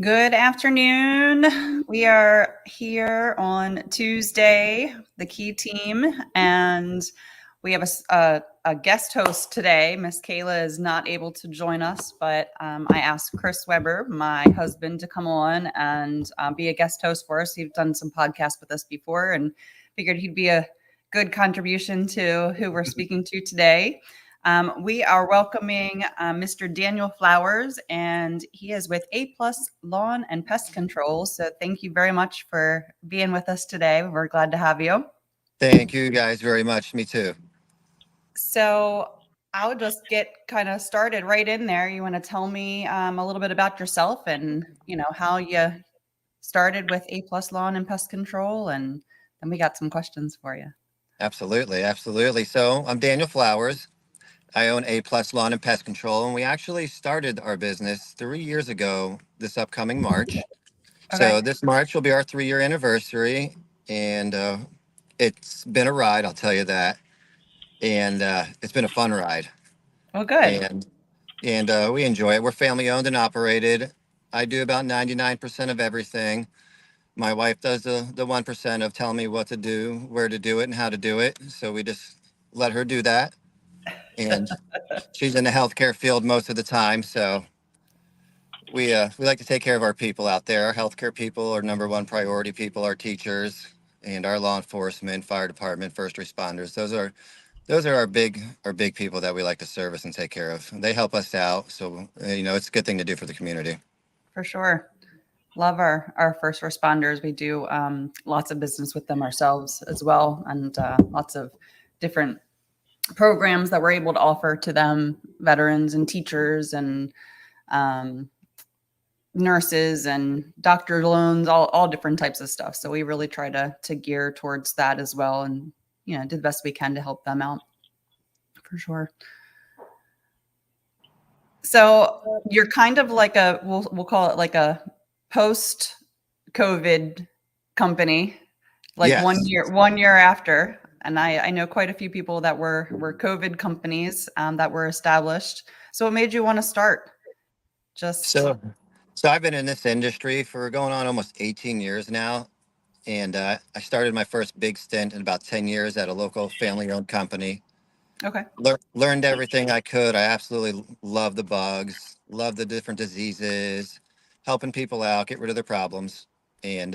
Good afternoon. We are here on Tuesday, the Key team, and we have a guest host today. Miss Kayla is not able to join us, but I asked Chris Weber, my husband, to come on and be a guest host for us. He's done some podcasts with us before and figured he'd be a good contribution to who we're speaking to today. We are welcoming Mr. Daniel Flowers, and he is with A Plus Lawn and Pest Control. So thank you very much for being with us today. We're glad to have you. Thank you guys very much. Me too. So I'll just get kind of started right in there. You want to tell me a little bit about yourself and how you started with A Plus Lawn and Pest Control, and then we got some questions for you. Absolutely. Absolutely. So I'm Daniel Flowers. I own A Plus Lawn and Pest Control, and we actually started our business 3 years ago this upcoming March. Okay. So this March will be our 3-year anniversary, and it's been a ride, I'll tell you that. And it's been a fun ride. Well, good. And we enjoy it. We're family owned and operated. I do about 99% of everything. My wife does the 1% of telling me what to do, where to do it, and how to do it. So we just let her do that. And she's in the healthcare field most of the time. So we like to take care of our people out there. Our healthcare people, our number one priority people, our teachers, and our law enforcement, fire department, first responders. Those are our big people that we like to service and take care of. They help us out. So it's a good thing to do for the community. For sure. Love our first responders. We do lots of business with them ourselves as well, and lots of different programs that we're able to offer to them, veterans and teachers and nurses and doctor loans, all different types of stuff. So we really try to gear towards that as well, and do the best we can to help them out, for sure. So you're kind of like we'll call it like a post COVID company, like Yes. 1 year after. And I know quite a few people that were COVID companies that were established. So what made you want to start? Just So so I've been in this industry for going on almost 18 years now. And I started my first big stint in about 10 years at a local family owned company. okay. Learned everything I could. I absolutely love the bugs, love the different diseases, helping people out, get rid of their problems. And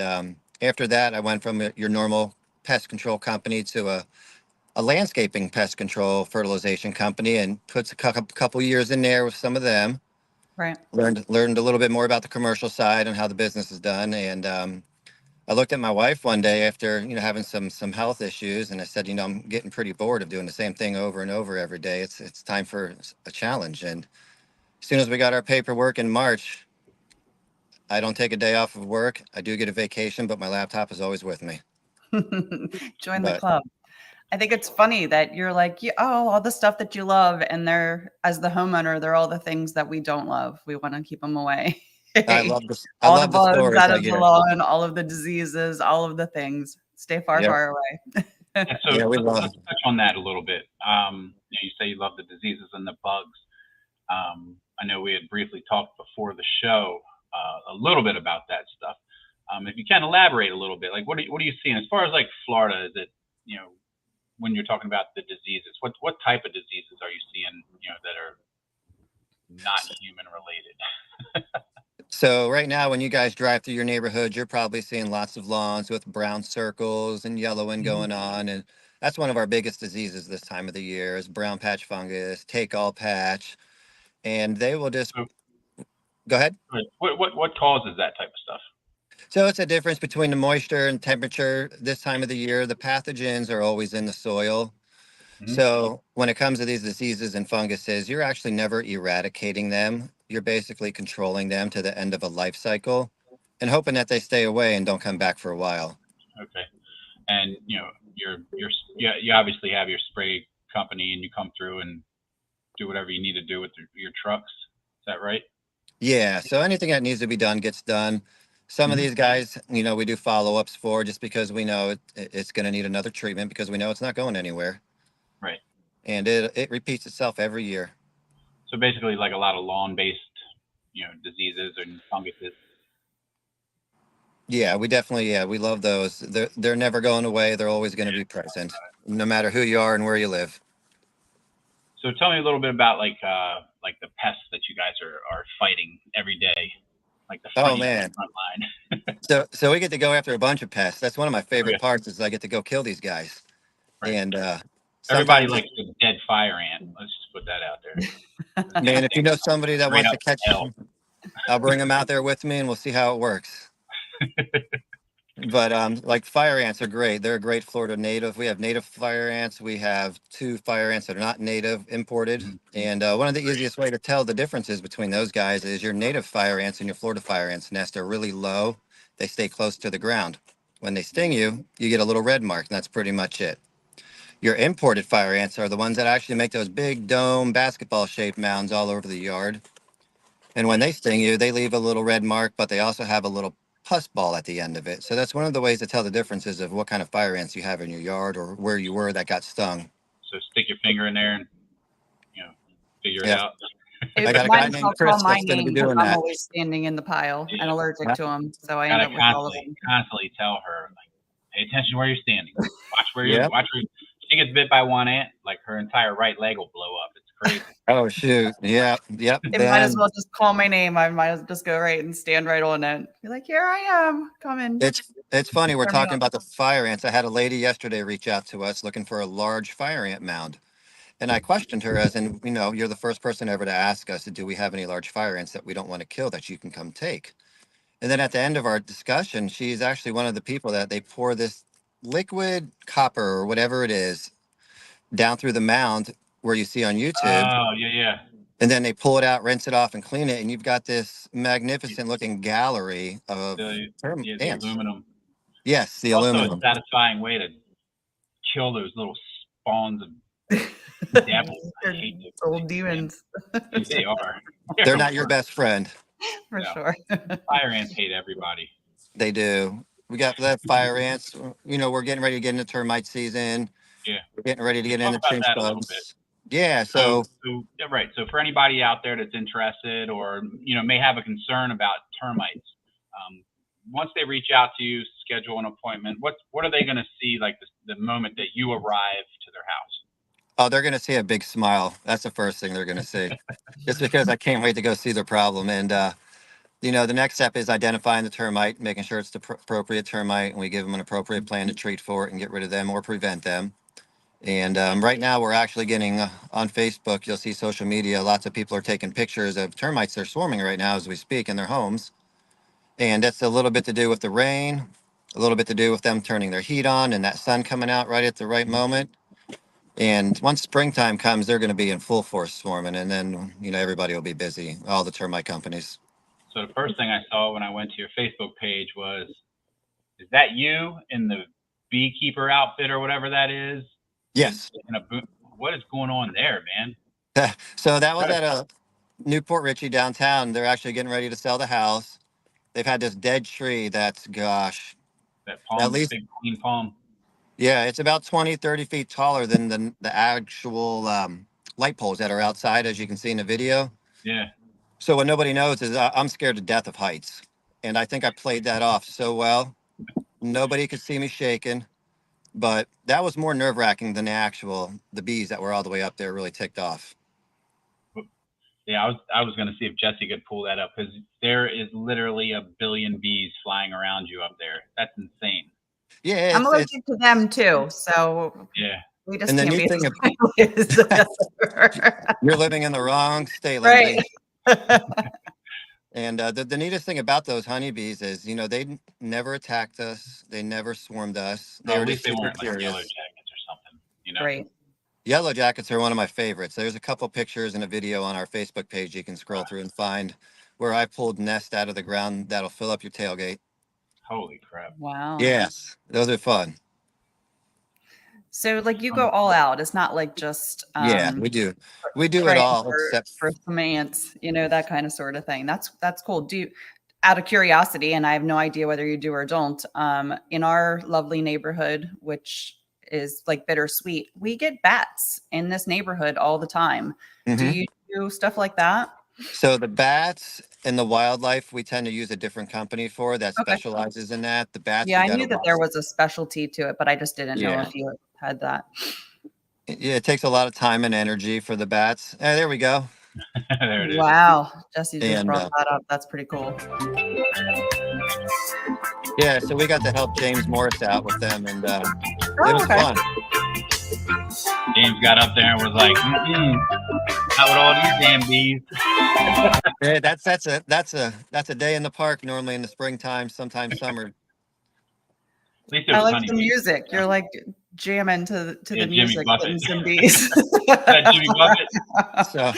after that, I went from your normal pest control company to a landscaping pest control fertilization company and put a couple years in there with some of them. Right. Learned a little bit more about the commercial side and how the business is done. And I looked at my wife one day after, having some health issues, and I said, I'm getting pretty bored of doing the same thing over and over every day. It's time for a challenge. And as soon as we got our paperwork in March, I don't take a day off of work. I do get a vacation, but my laptop is always with me. Join the But club. I think it's funny that you're like, all the stuff that you love, and they're, as the homeowner, they're all the things that we don't love. We want to keep them away. I All the love the bugs stories out I of the get. lawn, all of the diseases, all of the things. Stay far, Yeah, far away. And so yeah, we love. let's touch on that a little bit. You say you love the diseases and the bugs. I know we had briefly talked before the show a little bit about that stuff. If you can elaborate a little bit, like what are you seeing as far as like Florida? Is it when you're talking about the diseases, what type of diseases are you seeing that are not human related? So right now, when you guys drive through your neighborhood, you're probably seeing lots of lawns with brown circles and yellowing Mhm. going on, and that's one of our biggest diseases this time of the year is brown patch fungus, take all patch, and they will just So go ahead. what causes that type of stuff? So it's a difference between the moisture and temperature this time of the year. The pathogens are always in the soil. Mm-hmm. So when it comes to these diseases and funguses, you're actually never eradicating them. You're basically controlling them to the end of a life cycle and hoping that they stay away and don't come back for a while. Okay. And you obviously have your spray company, and you come through and do whatever you need to do with your trucks. Is that right? Yeah, so anything that needs to be done gets done. Some of Mm-hmm. these guys, we do follow-ups for just because we know it's going to need another treatment because we know it's not going anywhere. Right. And it repeats itself every year. So basically, like a lot of lawn-based, diseases and funguses. Yeah, we definitely, yeah, we love those. They're never going away. They're always going to be present, no matter who you are and where you live. So tell me a little bit about like the pests that you guys are fighting every day, like the Oh front man. front line. So we get to go after a bunch of pests. That's one of my Oh, yeah. favorite parts is I get to go kill these guys. Right. And Everybody sometimes, likes a dead fire ant. Let's just put that out there. man, if you know somebody that Straight wants to up catch, hell. I'll bring them out there with me and we'll see how it works. But like fire ants are great. They're a great Florida native. We have native fire ants. We have 2 fire ants that are not native, imported. And one of the easiest way to tell the differences between those guys is your native fire ants and your Florida fire ants nest are really low. They stay close to the ground. When they sting you, you get a little red mark, and that's pretty much it. Your imported fire ants are the ones that actually make those big dome basketball shaped mounds all over the yard. And when they sting you, they leave a little red mark, but they also have a little pus ball at the end of it. So that's one of the ways to tell the differences of what kind of fire ants you have in your yard or where you were that got stung. So stick your finger in there and figure it Yeah. out. I got a Mine guy is all named call Chris my that's going to be name because doing I'm that. always standing in the pile and Yeah. allergic to them. So I end Gotta up with all of constantly tell her, like, pay attention where you're standing. Watch where Yeah. she gets bit by one ant, like her entire right leg will blow up. It's crazy. Oh, shoot. Yeah. Yep. them. It might as Then well just call my name. I might as well just go right and stand right on it. Be like, here I am. Come in. it's funny. We're Turn me talking up. about the fire ants. I had a lady yesterday reach out to us looking for a large fire ant mound. And I questioned her as in, you're the first person ever to ask us, do we have any large fire ants that we don't want to kill that you can come take? And then at the end of our discussion, she's actually one of the people that they pour this liquid copper or whatever it is down through the mound where you see on YouTube. Oh yeah. And then they pull it out, rinse it off, and clean it. And you've got this magnificent looking gallery of The ants. aluminum. Yes, the Also a aluminum. satisfying way to kill those little spawns of devils. I hate those Little things, demons. man. They are. They're not your best friend. For No. sure. Fire ants hate everybody. They do. We got that fire ants. We're getting ready to get into termite season. Yeah. We're getting ready to get Talk into about chinch that a little bit. bugs. Yeah. So So yeah, right. So for anybody out there that's interested or may have a concern about termites, once they reach out to you, schedule an appointment. What are they going to see like the moment that you arrive to their house? oh, they're going to see a big smile. That's the first thing they're going to see. Just because I can't wait to go see their problem. And, the next step is identifying the termite, making sure it's the appropriate termite, and we give them an appropriate plan to treat for it and get rid of them or prevent them. And right now, we're actually getting on Facebook, you'll see social media, lots of people are taking pictures of termites that are swarming right now as we speak in their homes. And that's a little bit to do with the rain, a little bit to do with them turning their heat on and that sun coming out right at the right moment. And once springtime comes, they're going to be in full force swarming, and then everybody will be busy. All the termite companies. So the first thing I saw when I went to your Facebook page was, is that you in the beekeeper outfit or whatever that is? Yes. What is going on there, man? So that was at a Newport Richie downtown. They're actually getting ready to sell the house. They've had this dead tree that's, gosh, That at palm, least, big green palm. yeah, it's about 20, 30 feet taller than the actual light poles that are outside, as you can see in the video. Yeah. So what nobody knows is I'm scared to death of heights. And I think I played that off so well. Nobody could see me shaking. But that was more nerve wracking than the bees that were all the way up there really ticked off. Yeah, I was going to see if Jesse could pull that up because there is literally a billion bees flying around you up there. That's insane. Yeah, I'm allergic to them too. So yeah, we just and the can't neat be. thing you're living in the wrong state, Lindsay. Right. And the neatest thing about those honeybees is, they never attacked us. They never swarmed us. They well, were at just least they super weren't like curious. yellow jackets or something. Right. Yellow jackets are one of my favorites. There's a couple pictures and a video on our Facebook page you can scroll through and find where I pulled nests out of the ground that'll fill up your tailgate. Holy crap. Wow. Yes, those are fun. So like you go all out. It's not like just Yeah, we do. We do it praying all except for some ants, that kind of sort of thing. That's cool. Out of curiosity, and I have no idea whether you do or don't, in our lovely neighborhood, which is like bittersweet, we get bats in this neighborhood all the time. Do you do stuff like that? So the bats, in the wildlife, we tend to use a different company for that Okay. specializes in that. The bats, Yeah, you I got to knew that watch. there was a specialty to it, but I just didn't know Yeah. if you had that. Yeah, it takes a lot of time and energy for the bats. There we go. There it is. Wow. Jesse just And brought that up. That's pretty cool. yeah, so we got to help James Morris out with them, and it Oh, was okay. fun. James got up there and was like, not with all these damn bees. Yeah, that's a day in the park. Normally in the springtime, sometimes summer. At least it I was like the honeybees. music. Yeah. You're like jamming to Yeah, the Jimmy music, Buffett. putting some bees. That Jimmy Buffett? So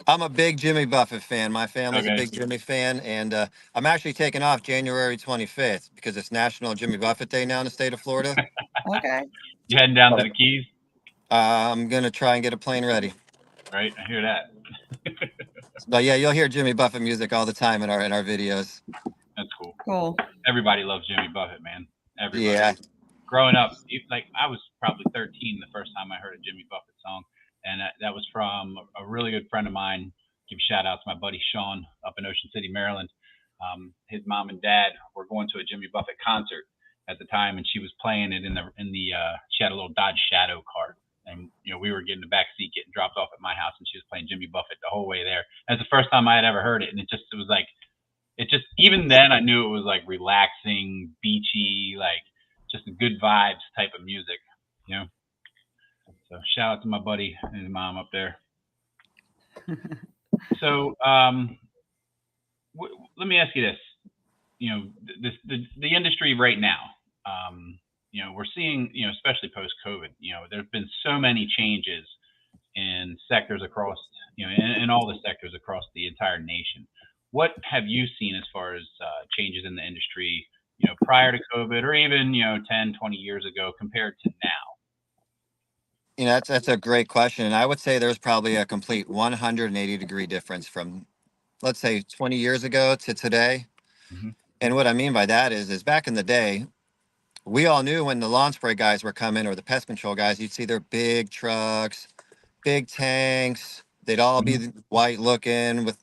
I'm a big Jimmy Buffett fan. My family's a Okay. big Jimmy fan, and I'm actually taking off January 25th because it's National Jimmy Buffett Day now in the state of Florida. Okay. You heading down to the Keys? I'm gonna try and get a plane ready. Right, I hear that. But yeah, you'll hear Jimmy Buffett music all the time in our videos. That's cool. Cool. Everybody loves Jimmy Buffett, man. Everybody. Yeah. Growing up, like I was probably 13 the first time I heard a Jimmy Buffett song, and that was from a really good friend of mine. Give a shout out to my buddy Sean up in Ocean City, Maryland. His mom and dad were going to a Jimmy Buffett concert at the time, and she was playing it in the she had a little Dodge Shadow car, and we were getting the back seat getting dropped off at my house, and she was playing Jimmy Buffett the whole way there. That's the first time I had ever heard it, and it was like even then I knew it was like relaxing, beachy, like just a good vibes type of music, So shout out to my buddy and his mom up there. So let me ask you this: the industry right now, we're seeing, especially post COVID, there's been so many changes in sectors across, in all the sectors across the entire nation. What have you seen as far as changes in the industry, prior to COVID or even, 10, 20 years ago compared to now? That's a great question. And I would say there's probably a complete 180-degree difference from, let's say, 20 years ago to today. Mm-hmm. And what I mean by that is back in the day, we all knew when the lawn spray guys were coming or the pest control guys, you'd see their big trucks, big tanks. They'd all be white looking with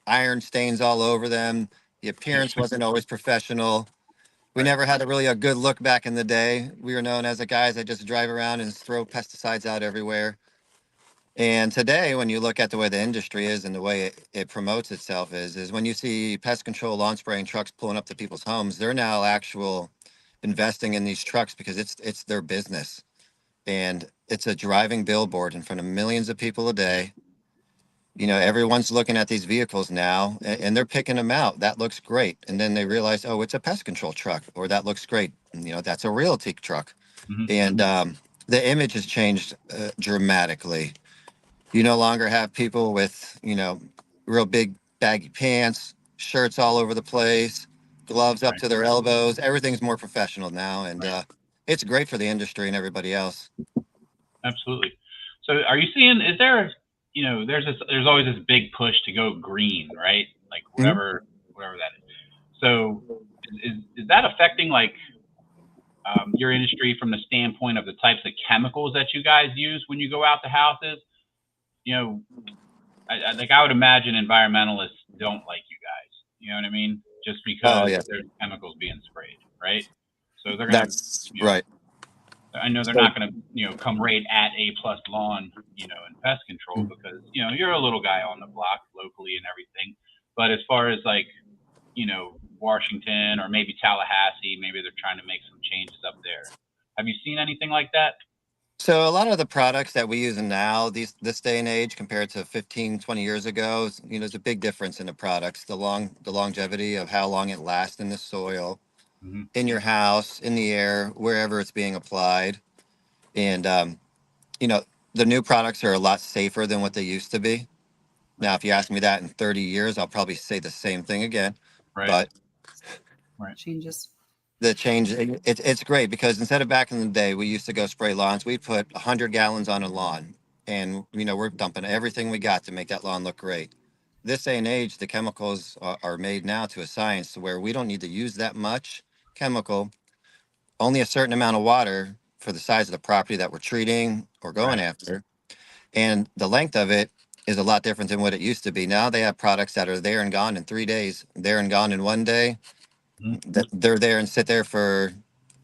iron stains all over them. The appearance wasn't always professional. We never had a good look back in the day. We were known as the guys that just drive around and throw pesticides out everywhere. And today, when you look at the way the industry is and the way it promotes itself is when you see pest control lawn spraying trucks pulling up to people's homes, they're now actual investing in these trucks because it's their business. And it's a driving billboard in front of millions of people a day. Everyone's looking at these vehicles now and they're picking them out. That looks great. And then they realize, oh, it's a pest control truck, or that looks great. And, that's a realty truck. Mm-hmm. And the image has changed dramatically. You no longer have people with, real big baggy pants, shirts all over the place, gloves up to their elbows. Everything's more professional now. And it's great for the industry and everybody else. Absolutely. So are you seeing, is there, there's always this big push to go green, right? Like whatever that is. So is that affecting like your industry from the standpoint of the types of chemicals that you guys use when you go out to houses? I would imagine environmentalists don't like you guys. You know what I mean? Just because there's chemicals being sprayed, right? So they're gonna. That's right. I know they're not going to, come right at A+ lawn, in pest control because, you're a little guy on the block locally and everything. But as far as like, Washington or maybe Tallahassee, maybe they're trying to make some changes up there. Have you seen anything like that? So a lot of the products that we use now, this day and age compared to 15, 20 years ago, there's a big difference in the products, the longevity of how long it lasts in the soil, in your house, in the air, wherever it's being applied. And, the new products are a lot safer than what they used to be. Now, if you ask me that in 30 years, I'll probably say the same thing again. Right. But changes. the change, it's great because instead of back in the day, we used to go spray lawns. We'd put 100 gallons on a lawn and, we're dumping everything we got to make that lawn look great. This day and age, the chemicals are made now to a science to where we don't need to use that much chemical, only a certain amount of water for the size of the property that we're treating or going after. And the length of it is a lot different than what it used to be. Now they have products that are there and gone in 3 days, there and gone in one day. That they're there and sit there for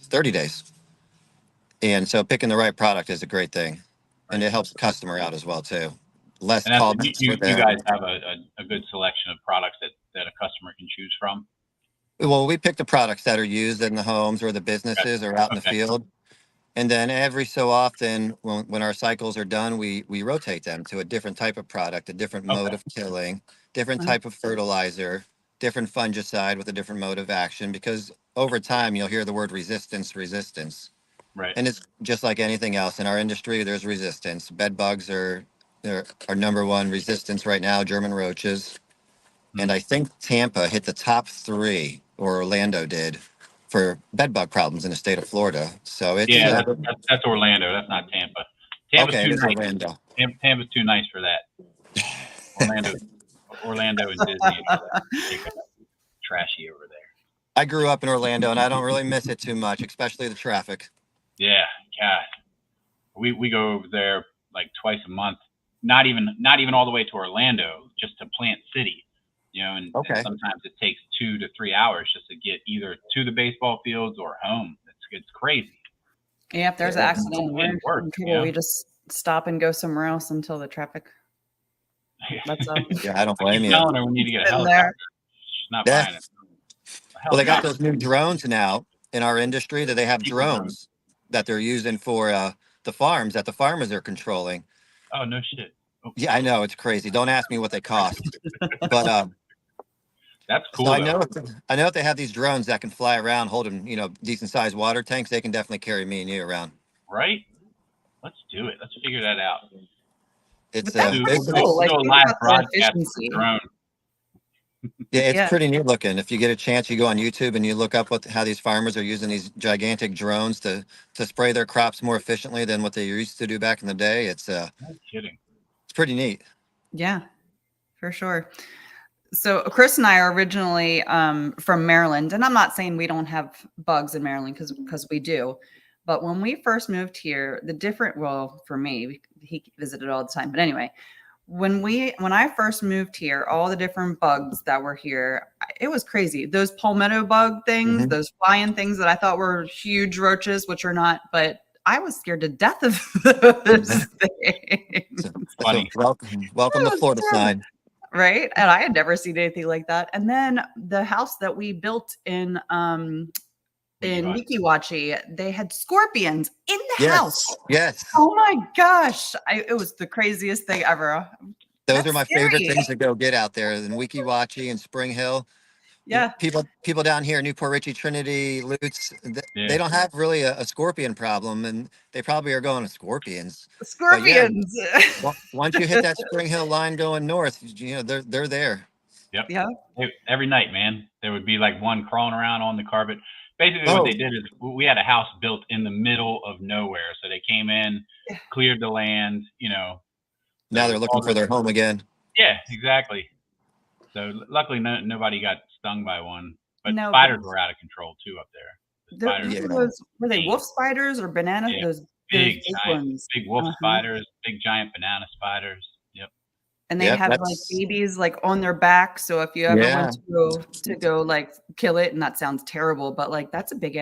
30 days. And so picking the right product is a great thing. And Right. it helps the customer out as well too. Less And that's, callbacks for you them. guys have a good selection of products that a customer can choose from. Well, we pick the products that are used in the homes or the businesses or out in the Okay. field. And then every so often, when our cycles are done, we rotate them to a different type of product, a different mode Okay. of killing, different Uh-huh. type of fertilizer, different fungicide with a different mode of action. Because over time, you'll hear the word resistance. Right. And it's just like anything else in our industry, there's resistance. Bed bugs are our number one resistance right now, German roaches. And I think Tampa hit the top 3, or Orlando did, for bed bug problems in the state of Florida. So it's Yeah, that's Orlando. That's not Tampa. Tampa's okay. too It is nice. Orlando. Tampa's too nice for that. Orlando and Disney take trashy over there. I grew up in Orlando, and I don't really miss it too much, especially the traffic. Yeah, God, we go over there like twice a month. Not even all the way to Orlando, just to Plant City. And Okay. sometimes it takes 2 to 3 hours just to get either to the baseball fields or home. It's crazy. Yeah, if there's an accident, we're in Work, trouble. We just stop and go somewhere else until the traffic lets up. Yeah, I don't I blame keep you. telling her we need to get a In there. helicopter. She's not Yeah. buying it. Well, they got those new drones now in our industry that they have drones that they're using for the farms that the farmers are controlling. Oh, no shit. Oh. Yeah, I know, it's crazy. Don't ask me what they cost, but that's cool. so Though. I know if they have these drones that can fly around holding decent sized water tanks, they can definitely carry me and you around. Right? Let's do it. Let's figure that out. It's But that's it's cool. Like, do a think live about the broadcast with efficiency. the drone. yeah, it's Yeah. pretty neat looking. If you get a chance, you go on YouTube and you look up how these farmers are using these gigantic drones to spray their crops more efficiently than what they used to do back in the day. It's No kidding. it's pretty neat. Yeah, for sure. So Chris and I are originally from Maryland, and I'm not saying we don't have bugs in Maryland because we do. But when we first moved here, well, for me, he visited all the time. But anyway, when I first moved here, all the different bugs that were here, it was crazy. Those palmetto bug things, Mhm. those flying things that I thought were huge roaches, which are not, but I was scared to death of those things. Funny. Welcome to Florida sign. Right. And I had never seen anything like that. And then the house that we built in Weeki Wachee, they had scorpions in the house. Yes. Oh my gosh. It was the craziest thing ever. Those That's are my scary. favorite things to go get out there in Weeki Wachee and Spring Hill. Yeah. People down here, Newport Richey, Trinity, Lutz, they don't have really a scorpion problem, and they probably are going to scorpions. Scorpions. Well, once you hit that Spring Hill line going north, they're there. Yep. Yeah. Every night, man, there would be like one crawling around on the carpet. Basically, what they did is we had a house built in the middle of nowhere, so they came in, cleared the land. Now they're looking for their home again. Yeah, exactly. So luckily, nobody got stung by one, but spiders were out of control too up there. Were they wolf spiders or banana? Yeah. Those Big ones. big wolf spiders, big giant banana spiders. Yep. And they have like babies like on their back. So if you ever want to go like kill it, and that sounds terrible, but like that's a big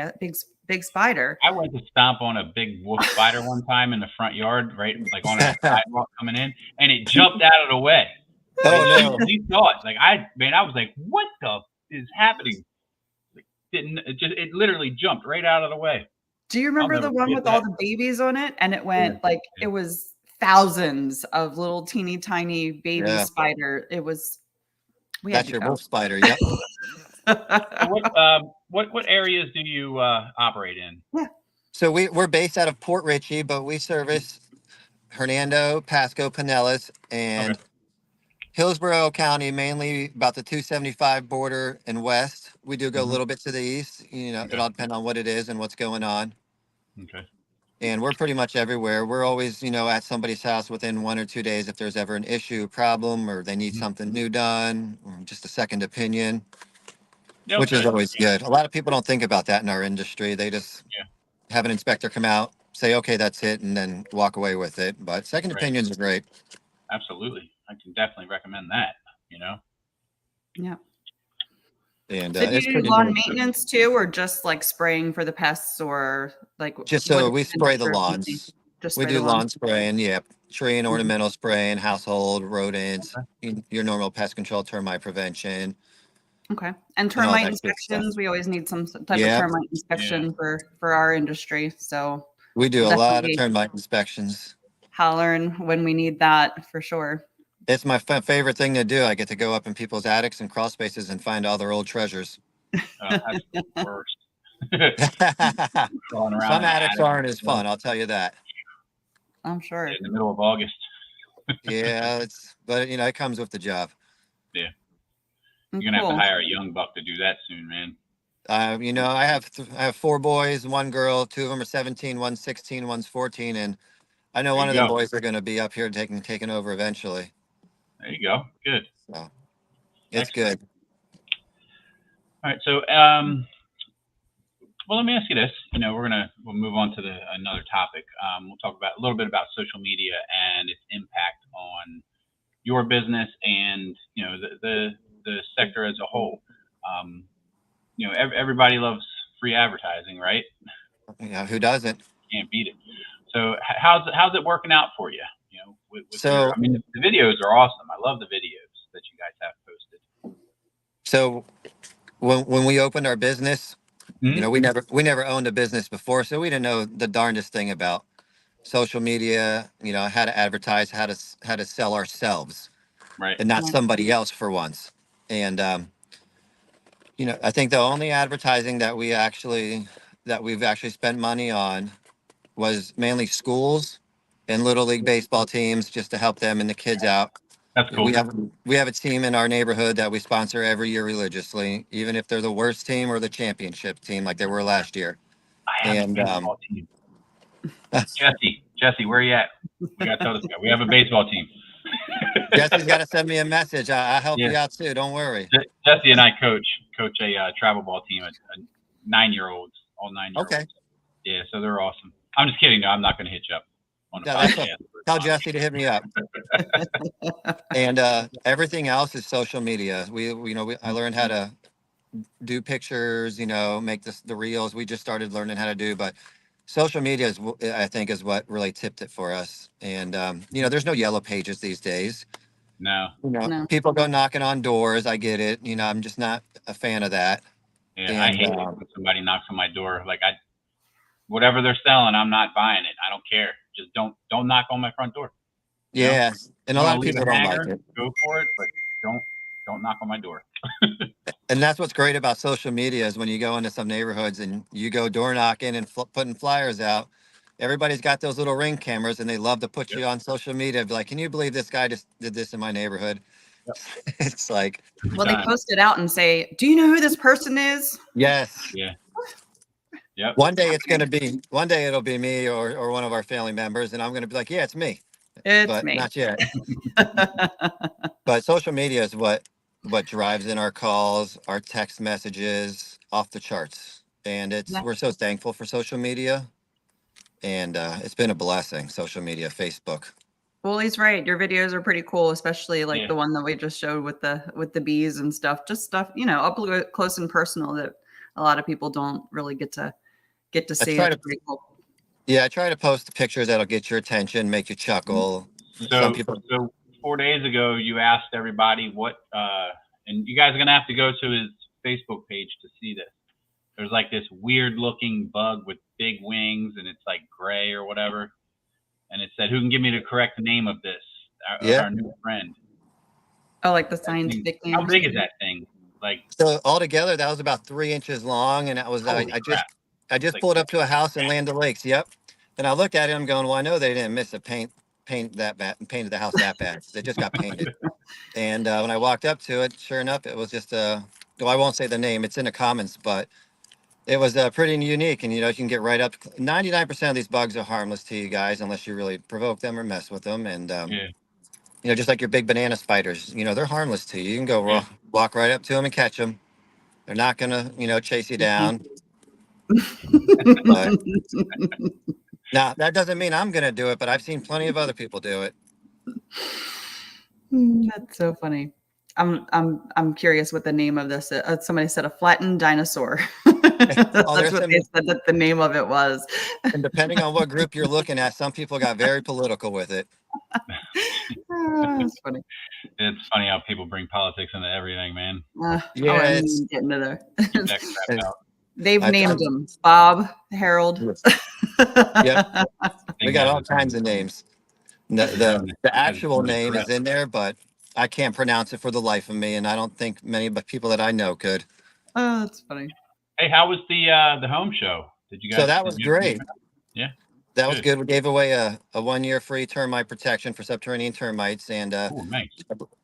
spider. I went to stomp on a big wolf spider one time in the front yard, right, like on a sidewalk coming in, and it jumped out of the way. Oh no! He saw it. Like I was like, "What the is happening?" Like, it literally jumped right out of the way. Do you remember the one with all the babies on it? And it went it was thousands of little teeny tiny baby spider. It was. That's your wolf spider. Yep. What areas do you operate in? Yeah. So we're based out of Port Richey, but we service Hernando, Pasco, Pinellas, and Hillsborough County, mainly about the 275 border and west. We do go a little bit to the east. It all depends on what it is and what's going on. Okay. And we're pretty much everywhere. We're always, at somebody's house within 1 or 2 days if there's ever an issue, problem, or they need something new done, or just a second opinion, which is always good. A lot of people don't think about that in our industry. They just have an inspector come out, say, okay, that's it, and then walk away with it. But second opinions are great. absolutely. I can definitely recommend that. Yeah. And So do it's you do pretty lawn neat. maintenance too, or just like spraying for the pests, or like Just what so is we the spray the nature of mainly? lawns. Just We spray do the lawn. lawn spraying, yeah, tree and Mhm. ornamental spraying, household, rodents, Okay. your normal pest control, termite prevention, Okay. And and all termite that good stuff. inspections, we always need some type of Yep, termite Yeah. inspection for our industry. So we do we'll a lot of definitely termite inspections. hollering when we need that for sure. It's my favorite thing to do. I get to go up in people's attics and crawl spaces and find all their old treasures. That's the worst. Crawling around Some in the attics attic aren't as fun, I'll tell you that. I'm sure. in the middle of August. Yeah, but it comes with the job. Yeah. Mm, You're gonna have to cool. hire a young buck to do that soon, man. I have 4 boys, 1 girl. 2 of them are 17, one's 16, one's 14, and I know There one you of them go. boys are going to be up here taking over eventually. There you go. Good. So it's Excellent. good. All right. So, well, let me ask you this. We'll move on to another topic. We'll talk about a little bit about social media and its impact on your business and the sector as a whole. Everybody loves free advertising, right? Yeah, who doesn't? Can't beat it. So, how's it working out for you? With your, So I mean, the videos are awesome. I love the videos that you guys have posted. so when we opened our business, Mhm. we never owned a business before, so we didn't know the darndest thing about social media. How to advertise, how to sell ourselves Right. and not Yeah. somebody else for once. And I think the only advertising that we've actually spent money on was mainly schools and little league baseball teams just to help them and the kids out. That's We cool. have we have a team in our neighborhood that we sponsor every year religiously, even if they're the worst team or the championship team like they were last year. I have a And baseball team. Jesse, where are you at? We gotta tell this guy. We have a baseball team. Jesse's got to send me a message. I'll help Yeah, you out too. Don't worry. Jesse and I coach a travel ball team, a 9-year-olds, all 9-year-olds. Okay. Yeah, so they're awesome. I'm just kidding. No, I'm not going to hit you up on the Yeah, that's podcast. tell Jesse to hit me up. And everything else is social media. I learned how to do pictures, make the reels. We just started learning how to do, but social media I think, is what really tipped it for us. And there's no yellow pages these days. No. No. People go knocking on doors. I get it. I'm just not a fan of that. Yeah, I And hate it when somebody knocks on my door. Like whatever they're selling, I'm not buying it. I don't care. Just don't knock on my front door. yeah, and a You lot want of to leave people a don't like hanger? it. Go for it, but don't knock on my door. And that's what's great about social media is when you go into some neighborhoods and you go door knocking and putting flyers out. Everybody's got those little ring cameras and they love to put Yep. you on social media. Be like, can you believe this guy just did this in my neighborhood? Yep. It's like, Every Well, they time. post it out and say, "Do you know who this person is?" yes. Yeah. Yep. One day it'll be me or one of our family members, and I'm gonna be like, yeah, it's me. It's But me. not yet. But social media is what drives in our calls, our text messages, off the charts. And Yeah. we're so thankful for social media. And it's been a blessing, social media, Facebook. Well, he's right. Your videos are pretty cool, especially like Yeah. the one that we just showed with the bees and stuff. Just stuff, up close and personal that a lot of people don't really get to I see. try It's to pretty cool. Yeah, I try to post pictures that'll get your attention, make you chuckle. Some So people, 4 days ago, you asked everybody what, and you guys are gonna have to go to his Facebook page to see this. There's like this weird looking bug with big wings, and it's like gray or whatever. And it said, "Who can give me the correct name of this?" yeah. Our new friend. Oh, like the That thing, scientific name how or big is something? that thing? Like, So altogether, that was about 3 inches long, and that was holy crap! I just Like, pulled up to a house in Land O'Lakes. Yep. And I looked at it, I'm going, well, I know they didn't miss a paint that bad, painted the house that bad. They just got painted. And when I walked up to it, sure enough, it was just well, I won't say the name. It's in the comments, but it was pretty unique. And you can get right up. 99% of these bugs are harmless to you guys unless you really provoke them or mess with them. And yeah, just like your big banana spiders, they're harmless to you. You can go yeah. walk right up to them and catch them. They're not gonna, chase you down. But now that doesn't mean I'm gonna do it. But I've seen plenty of other people do it. That's so funny. I'm curious what the name of this is. Somebody said a flattened dinosaur. Oh, That's there's what some, they said that the name of it was. and depending on what group you're looking at, some people got very political with it. That's funny. It's funny how people bring politics into everything, man. I Yeah, wouldn't it's even get into there. Keep that crap out. They've I, named them Bob, Harold. yep, we Thing got has all its kinds own, of names. has its own, The has its actual own name is threat. in there, but I can't pronounce it for the life of me, and I don't think many but people that I know could. Oh, that's funny. Hey, how was the home show? Did you So guys? that Did was you great. Yeah, That was good. good. We gave away a 1 year free termite protection for subterranean termites, and Oh, nice.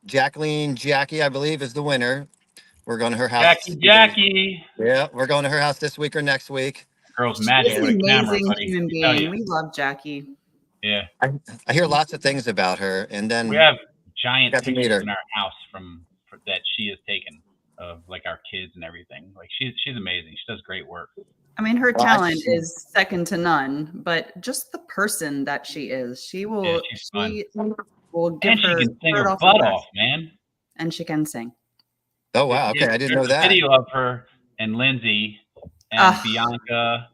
Jackie, I believe, is the winner. We're going to her house. Jackie. Yeah, we're going to her house this week or next week. Girl's She's magic an with a camera, amazing buddy. human I tell being. you. We love Jackie. Yeah, I hear lots of things about her, and we then have giant got to meet pictures her. in our house for that she has taken of like our kids and everything. Like she's amazing. She does great work. I mean, her Well, talent is second to none, but just the person that she is, Yeah, she's fun. she will give And she her can sing shirt her off her butt back, off, man. and she can sing. Oh wow, okay, I didn't There's know a that. video of her and Lindsay and Ah, Bianca.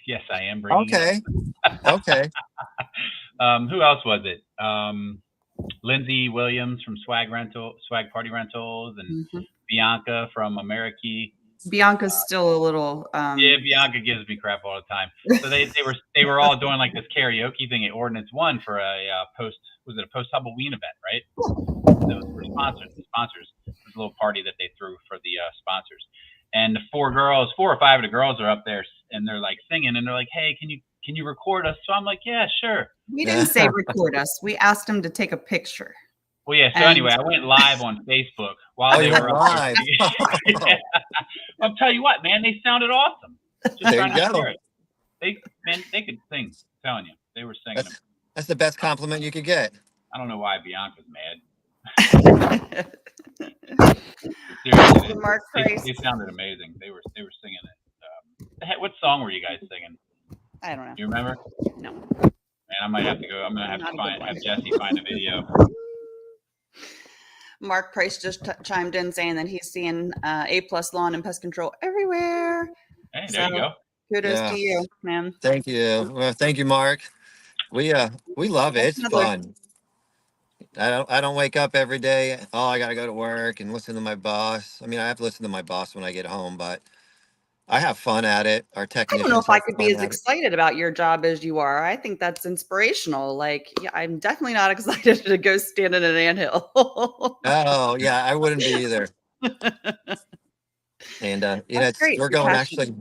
Yes, I am bringing it Okay, up. okay. Who else was it? Lindsay Williams from Swag Party Rentals, and mhm. Bianca from America. Bianca's still a little. Yeah, Bianca gives me crap all the time. So they were all doing like this karaoke thing at Ordinance One for a post Halloween event, right? That was for sponsors. It was a little party that they threw for the sponsors. And the 4 or 5 of the girls are up there, and they're like singing, and they're like, "Hey, can you record us?" So I'm like, "Yeah, sure." We didn't say record us. We asked him to take a picture. Well, yeah. So And anyway, I went live on Facebook while Oh, they you went were up there live. singing. Yeah. I'll tell you what, man, they sounded awesome. Just There trying you to go. share it. They could sing. I'm telling you, they were singing them. That's the best compliment you could get. I don't know why Bianca's mad. Seriously, Mark Price. they sounded amazing. They were singing it. What song were you guys singing? I don't know. You remember? No. Man, I might have to go. I'm gonna have Not to a good have one. Jesse find a video. Mark Price just chimed in saying that he's seeing A+ lawn and pest control everywhere. Hey, there you go. Kudos Yeah. to you, man. Thank you. Well, thank you, Mark. We love it. It's Another- fun. I don't wake up every day. Oh, I gotta go to work and listen to my boss. I mean, I have to listen to my boss when I get home, but I have fun at it. Our I don't know technicians if I have could be fun as at it. excited about your job as you are. I think that's inspirational. Like, yeah, I'm definitely not excited to go stand in an anthill. Oh yeah, I wouldn't be either. And That's great. we're You're going passionate.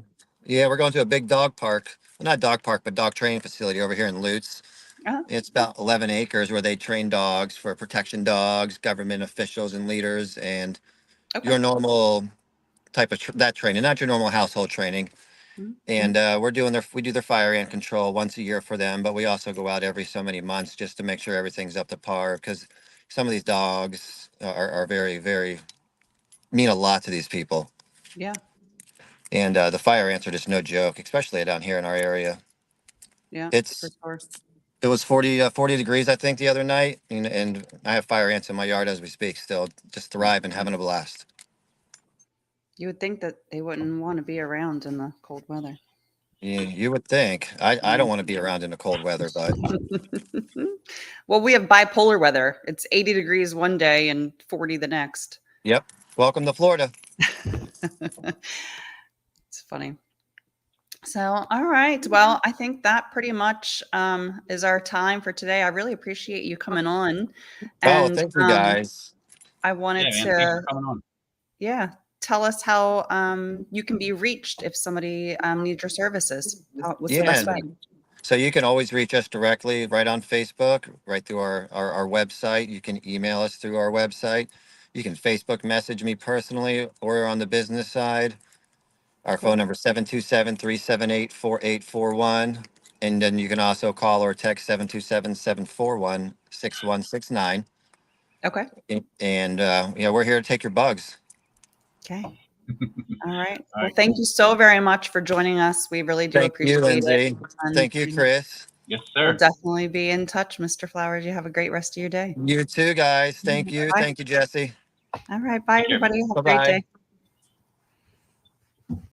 we're going to a big dog park. Well, not dog park, but dog training facility over here in Lutz. Uh-huh. It's about 11 acres where they train dogs for protection dogs, government officials and leaders, and Okay. your normal type of that training, not your normal household training. Mhm. And we do their fire ant control once a year for them, but we also go out every so many months just to make sure everything's up to par, because some of these dogs are very, very mean a lot to these people. Yeah. And the fire ants are just no joke, especially down here in our area. Yeah. It's For sure. It was 40 degrees, I think, the other night, and I have fire ants in my yard as we speak, still just thriving, having a blast. You would think that they wouldn't want to be around in the cold weather. You would think. I don't want to be around in the cold weather, but Well, we have bipolar weather. It's 80 degrees one day and 40 the next. yep. Welcome to Florida. It's funny. So, all right. Well, I think that pretty much is our time for today. I really appreciate you coming on. Oh, thank you guys. I Yeah, wanted man. Thanks to, for coming on. yeah, tell us how you can be reached if somebody needs your services. What's the best Yeah. way? So you can always reach us directly right on Facebook, right through our website. You can email us through our website. You can Facebook message me personally or on the business side. Our Cool. phone number is 727-378-4841. And then you can also call or text 727-741-6169. Okay. And we're here to take your bugs. Okay. All right. All Well, right, thank cool. you so very much for joining us. We really do Thank you, appreciate it. Lindsay. And Thank you, Chris. Yes, We'll sir. definitely be in touch, Mr. Flowers. You have a great rest of your day. You too, guys. Thank you. Bye. Thank you, Jesse. All right. Bye, Take care, man. everybody. Have a great Bye-bye. day.